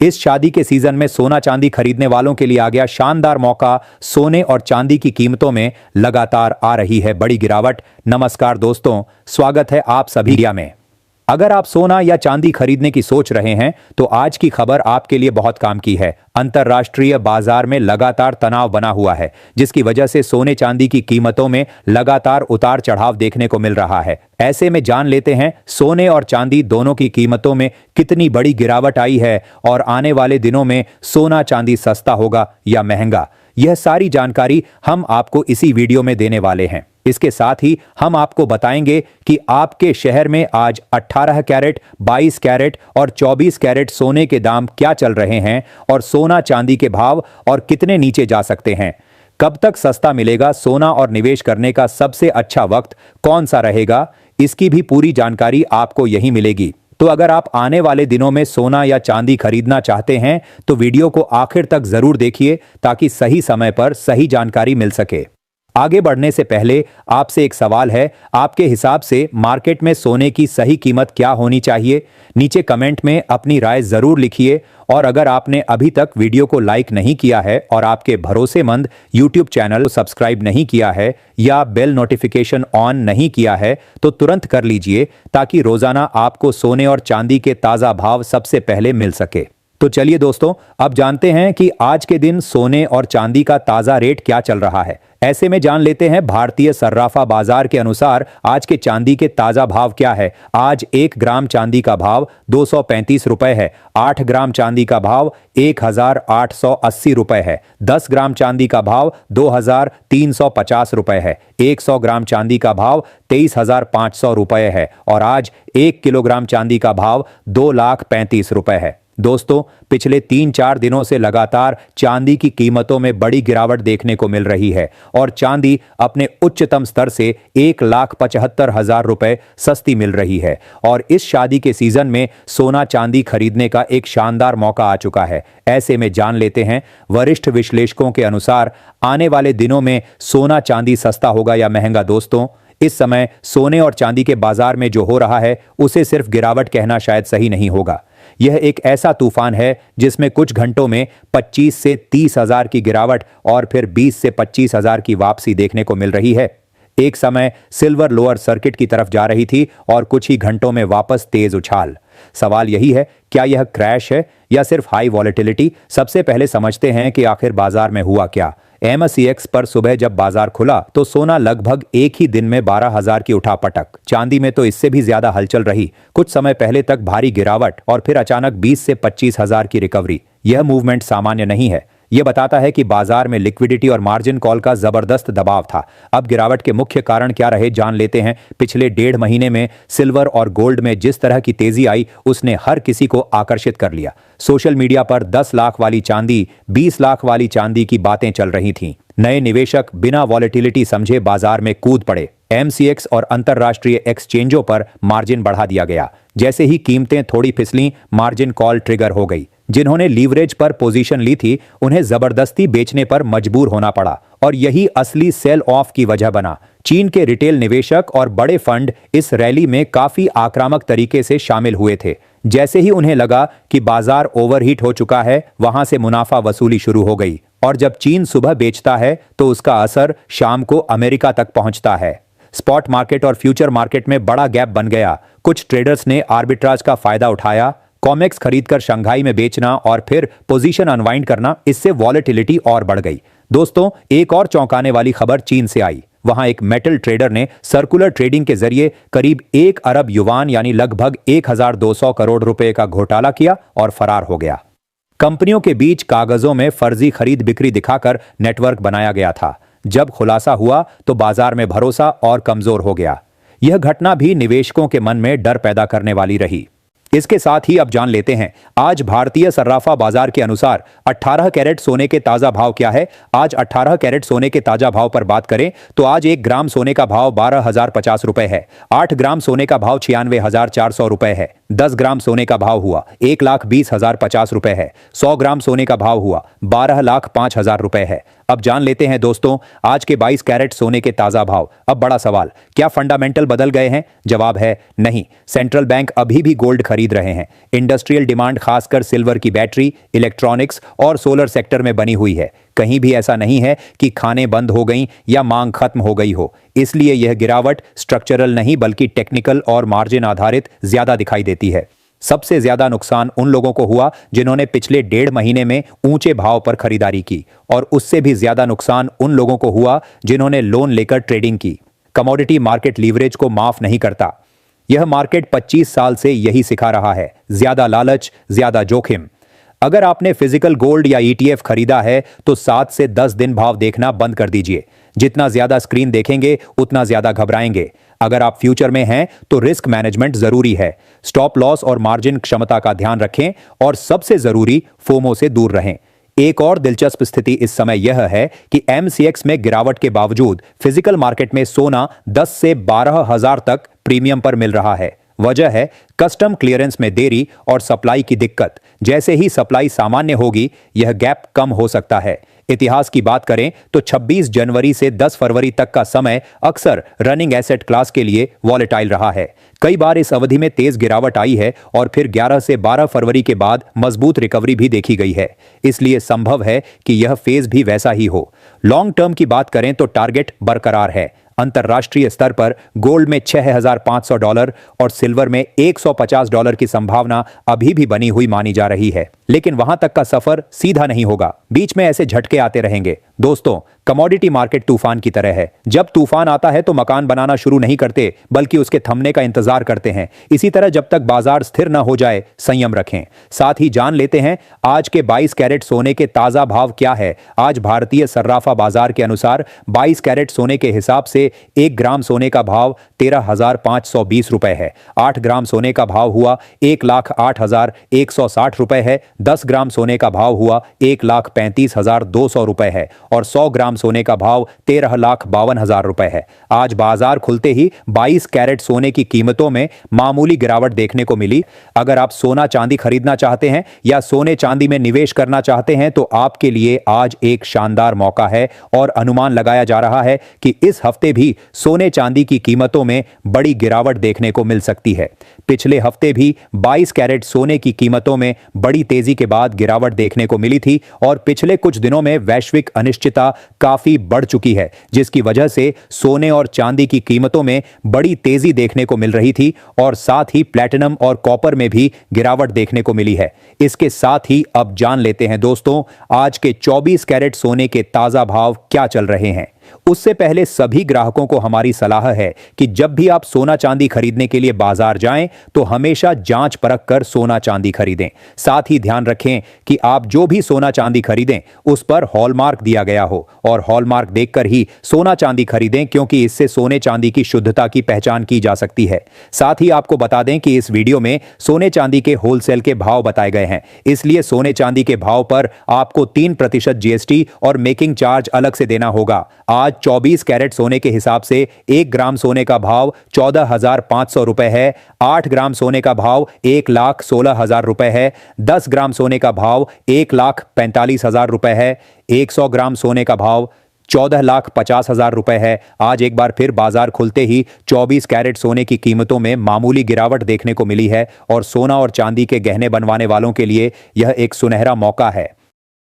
इस शादी के सीजन में सोना चांदी खरीदने वालों के लिए आ गया शानदार मौका। सोने और चांदी की कीमतों में लगातार आ रही है बड़ी गिरावट। नमस्कार दोस्तों, स्वागत है आप सभी मीडिया में। अगर आप सोना या चांदी खरीदने की सोच रहे हैं तो आज की खबर आपके लिए बहुत काम की है। अंतर्राष्ट्रीय बाजार में लगातार तनाव बना हुआ है, जिसकी वजह से सोने चांदी की कीमतों में लगातार उतार चढ़ाव देखने को मिल रहा है। ऐसे में जान लेते हैं सोने और चांदी दोनों की कीमतों में कितनी बड़ी गिरावट आई है और आने वाले दिनों में सोना चांदी सस्ता होगा या महंगा। यह सारी जानकारी हम आपको इसी वीडियो में देने वाले हैं। इसके साथ ही हम आपको बताएंगे कि आपके शहर में आज 18 कैरेट, 22 कैरेट और 24 कैरेट सोने के दाम क्या चल रहे हैं और सोना चांदी के भाव और कितने नीचे जा सकते हैं। कब तक सस्ता मिलेगा सोना और निवेश करने का सबसे अच्छा वक्त कौन सा रहेगा, इसकी भी पूरी जानकारी आपको यहीं मिलेगी। तो अगर आप आने वाले दिनों में सोना या चांदी खरीदना चाहते हैं तो वीडियो को आखिर तक जरूर देखिए ताकि सही समय पर सही जानकारी मिल सके। आगे बढ़ने से पहले आपसे एक सवाल है, आपके हिसाब से मार्केट में सोने की सही कीमत क्या होनी चाहिए? नीचे कमेंट में अपनी राय जरूर लिखिए। और अगर आपने अभी तक वीडियो को लाइक नहीं किया है और आपके भरोसेमंद YouTube चैनल को सब्सक्राइब नहीं किया है या बेल नोटिफिकेशन ऑन नहीं किया है तो तुरंत कर लीजिए ताकि रोजाना आपको सोने और चांदी के ताजा भाव सबसे पहले मिल सके। तो चलिए दोस्तों, अब जानते हैं कि आज के दिन सोने और चांदी का ताजा रेट क्या चल रहा है। ऐसे में जान लेते हैं भारतीय सर्राफा बाजार के अनुसार आज के चांदी के ताजा भाव क्या है। आज 1 ग्राम चांदी का भाव 235 रुपए है। 8 ग्राम चांदी का भाव 1880 रुपए है। 10 ग्राम चांदी का भाव 2350 रुपए है। 100 ग्राम चांदी का भाव 23,500 रुपए है और आज 1 किलोग्राम चांदी का भाव 2,35,00,000 रुपए है। दोस्तों, पिछले 3-4 दिनों से लगातार चांदी की कीमतों में बड़ी गिरावट देखने को मिल रही है और चांदी अपने उच्चतम स्तर से 1,75,000 रुपए सस्ती मिल रही है। और इस शादी के सीजन में सोना चांदी खरीदने का एक शानदार मौका आ चुका है। ऐसे में जान लेते हैं वरिष्ठ विश्लेषकों के अनुसार आने वाले दिनों में सोना चांदी सस्ता होगा या महंगा। दोस्तों, इस समय सोने और चांदी के बाजार में जो हो रहा है उसे सिर्फ गिरावट कहना शायद सही नहीं होगा। यह एक ऐसा तूफान है जिसमें कुछ घंटों में 25 से 30 हजार की गिरावट और फिर 20 से 25 हजार की वापसी देखने को मिल रही है। एक समय सिल्वर लोअर सर्किट की तरफ जा रही थी और कुछ ही घंटों में वापस तेज उछाल। सवाल यही है, क्या यह क्रैश है या सिर्फ हाई वॉलेटिलिटी? सबसे पहले समझते हैं कि आखिर बाजार में हुआ क्या। MCX पर सुबह जब बाजार खुला तो सोना लगभग एक ही दिन में 12,000 की उठापटक, चांदी में तो इससे भी ज्यादा हलचल रही। कुछ समय पहले तक भारी गिरावट और फिर अचानक 20 से 25,000 की रिकवरी। यह मूवमेंट सामान्य नहीं है। यह बताता है कि बाजार में लिक्विडिटी और मार्जिन कॉल का जबरदस्त दबाव था। अब गिरावट के मुख्य कारण क्या रहे जान लेते हैं। पिछले 1.5 महीने में सिल्वर और गोल्ड में जिस तरह की तेजी आई उसने हर किसी को आकर्षित कर लिया। सोशल मीडिया पर 10 लाख वाली चांदी, 20 लाख वाली चांदी की बातें चल रही थीं। नए निवेशक बिना वॉलेटिलिटी समझे बाजार में कूद पड़े। MCX और अंतरराष्ट्रीय एक्सचेंजों पर मार्जिन बढ़ा दिया गया। जैसे ही कीमतें थोड़ी फिसलीं, मार्जिन कॉल ट्रिगर हो गई। जिन्होंने लीवरेज पर पोजीशन ली थी उन्हें जबरदस्ती बेचने पर मजबूर होना पड़ा और यही असली सेल ऑफ की वजह बना। चीन के रिटेल निवेशक और बड़े फंड इस रैली में काफी आक्रामक तरीके से शामिल हुए थे। जैसे ही उन्हें लगा कि बाजार ओवरहीट हो चुका है, वहां से मुनाफा वसूली शुरू हो गई। और जब चीन सुबह बेचता है तो उसका असर शाम को अमेरिका तक पहुंचता है। स्पॉट मार्केट और फ्यूचर मार्केट में बड़ा गैप बन गया। कुछ ट्रेडर्स ने आर्बिट्राज का फायदा उठाया। कॉमेक्स खरीदकर शंघाई में बेचना और फिर पोजीशन अनवाइंड करना, इससे वॉलेटिलिटी और बढ़ गई। दोस्तों, एक और चौंकाने वाली खबर चीन से आई। वहां एक मेटल ट्रेडर ने सर्कुलर ट्रेडिंग के जरिए करीब 1 अरब युवान यानी लगभग 1,200 करोड़ रुपए का घोटाला किया और फरार हो गया। कंपनियों के बीच कागजों में फर्जी खरीद बिक्री दिखाकर नेटवर्क बनाया गया था। जब खुलासा हुआ तो बाजार में भरोसा और कमजोर हो गया। यह घटना भी निवेशकों के मन में डर पैदा करने वाली रही। इसके साथ ही अब जान लेते हैं आज भारतीय सर्राफा बाजार के अनुसार 18 कैरेट सोने के ताजा भाव क्या है। आज 18 कैरेट सोने के ताजा भाव पर बात करें तो आज 1 ग्राम सोने का भाव 12,050 रुपए है। 8 ग्राम सोने का भाव 96,400 रुपए है। 10 ग्राम सोने का भाव हुआ 1,20,050 रुपए है। 100 ग्राम सोने का भाव हुआ 12,05,000 रुपए है। अब जान लेते हैं दोस्तों आज के 22 कैरेट सोने के ताजा भाव। अब बड़ा सवाल, क्या फंडामेंटल बदल गए हैं? जवाब है नहीं। सेंट्रल बैंक अभी भी गोल्ड खरीद रहे हैं। इंडस्ट्रियल डिमांड खासकर सिल्वर की बैटरी, इलेक्ट्रॉनिक्स और सोलर सेक्टर में बनी हुई है। कहीं भी ऐसा नहीं है कि खाने बंद हो गई या मांग खत्म हो गई हो। इसलिए यह गिरावट स्ट्रक्चरल नहीं बल्कि टेक्निकल और मार्जिन आधारित ज्यादा दिखाई देती है। सबसे ज्यादा नुकसान उन लोगों को हुआ जिन्होंने पिछले 1.5 महीने में ऊंचे भाव पर खरीदारी की, और उससे भी ज्यादा नुकसान उन लोगों को हुआ जिन्होंने लोन लेकर ट्रेडिंग की। कमोडिटी मार्केट लीवरेज को माफ नहीं करता। यह मार्केट 25 साल से यही सिखा रहा है, ज्यादा लालच, ज्यादा जोखिम। अगर आपने फिजिकल गोल्ड या ईटीएफ खरीदा है तो 7 से 10 दिन भाव देखना बंद कर दीजिए। जितना ज्यादा स्क्रीन देखेंगे उतना ज्यादा घबराएंगे। अगर आप फ्यूचर में हैं तो रिस्क मैनेजमेंट जरूरी है। स्टॉप लॉस और मार्जिन क्षमता का ध्यान रखें और सबसे जरूरी फोमो से दूर रहें। एक और दिलचस्प स्थिति इस समय यह है कि एमसीएक्स में गिरावट के बावजूद फिजिकल मार्केट में सोना 10 से 12 हजार तक प्रीमियम पर मिल रहा है। वजह है कस्टम क्लियरेंस में देरी और सप्लाई की दिक्कत। जैसे ही सप्लाई सामान्य होगी यह गैप कम हो सकता है। इतिहास की बात करें तो 26 जनवरी से 10 फरवरी तक का समय अक्सर रनिंग एसेट क्लास के लिए वॉलेटाइल रहा है। कई बार इस अवधि में तेज गिरावट आई है और फिर 11 से 12 फरवरी के बाद मजबूत रिकवरी भी देखी गई है। इसलिए संभव है कि यह फेज भी वैसा ही हो। लॉन्ग टर्म की बात करें तो टारगेट बरकरार है। अंतर्राष्ट्रीय स्तर पर गोल्ड में $6,500 और सिल्वर में $150 की संभावना अभी भी बनी हुई मानी जा रही है। लेकिन वहां तक का सफर सीधा नहीं होगा, बीच में ऐसे झटके आते रहेंगे। दोस्तों, कमोडिटी मार्केट तूफान की तरह है। जब तूफान आता है तो मकान बनाना शुरू नहीं करते बल्कि उसके थमने का इंतजार करते हैं। इसी तरह जब तक बाजार स्थिर न हो जाए संयम रखें। साथ ही जान लेते हैं आज के 22 कैरेट सोने के ताजा भाव क्या है। आज भारतीय सर्राफा बाजार के अनुसार 22 कैरेट सोने के हिसाब से 1 ग्राम सोने का भाव 13,520 रुपए है। 8 ग्राम सोने का भाव हुआ 1,08,160 रुपए है। 10 ग्राम सोने का भाव हुआ 1,35,200 रुपए है और 100 ग्राम सोने का भाव 13,52,000 रुपए है। आज बाजार खुलते ही 22 कैरेट सोने की कीमतों में मामूली गिरावट देखने को मिली। अगर आप सोना चांदी खरीदना चाहते हैं या सोने चांदी में निवेश करना चाहते हैं तो आपके लिए आज एक शानदार मौका है और अनुमान लगाया जा रहा है कि इस हफ्ते भी सोने चांदी की कीमतों में बड़ी गिरावट देखने को मिल सकती है। पिछले हफ्ते भी 22 कैरेट सोने की कीमतों में बड़ी तेजी के बाद गिरावट देखने को मिली थी और पिछले कुछ दिनों में वैश्विक अनिश्चितता काफी बढ़ चुकी है, जिसकी वजह से सोने और चांदी की कीमतों में बड़ी तेजी देखने को मिल रही थी और साथ ही प्लैटिनम और कॉपर में भी गिरावट देखने को मिली है। इसके साथ ही अब जान लेते हैं दोस्तों आज के 24 कैरेट सोने के ताजा भाव क्या चल रहे हैं। उससे पहले सभी ग्राहकों को हमारी सलाह है कि जब भी आप सोना चांदी खरीदने के लिए बाजार जाएं तो हमेशा जांच परख कर सोना चांदी खरीदें। साथ ही ध्यान रखें कि आप जो भी सोना चांदी खरीदें उस पर हॉलमार्क दिया गया हो और हॉलमार्क देखकर ही सोना चांदी खरीदें, क्योंकि इससे सोने चांदी की शुद्धता की पहचान की जा सकती है। साथ ही आपको बता दें कि इस वीडियो में सोने चांदी के होलसेल के भाव बताए गए हैं, इसलिए सोने चांदी के भाव पर आपको 3% जीएसटी और मेकिंग चार्ज अलग से देना होगा। आज 24 कैरेट सोने के हिसाब से 1 ग्राम सोने का भाव 14,500 रुपए है। 8 ग्राम सोने का भाव 1,16,000 रुपए है। 10 ग्राम सोने का भाव 1,45,000 रुपए है। 100 ग्राम सोने का भाव 14,50,000 रुपए है। आज एक बार फिर बाजार खुलते ही 24 कैरेट सोने की कीमतों में मामूली गिरावट देखने को मिली है और सोना और चांदी के गहने बनवाने वालों के लिए यह एक सुनहरा मौका है।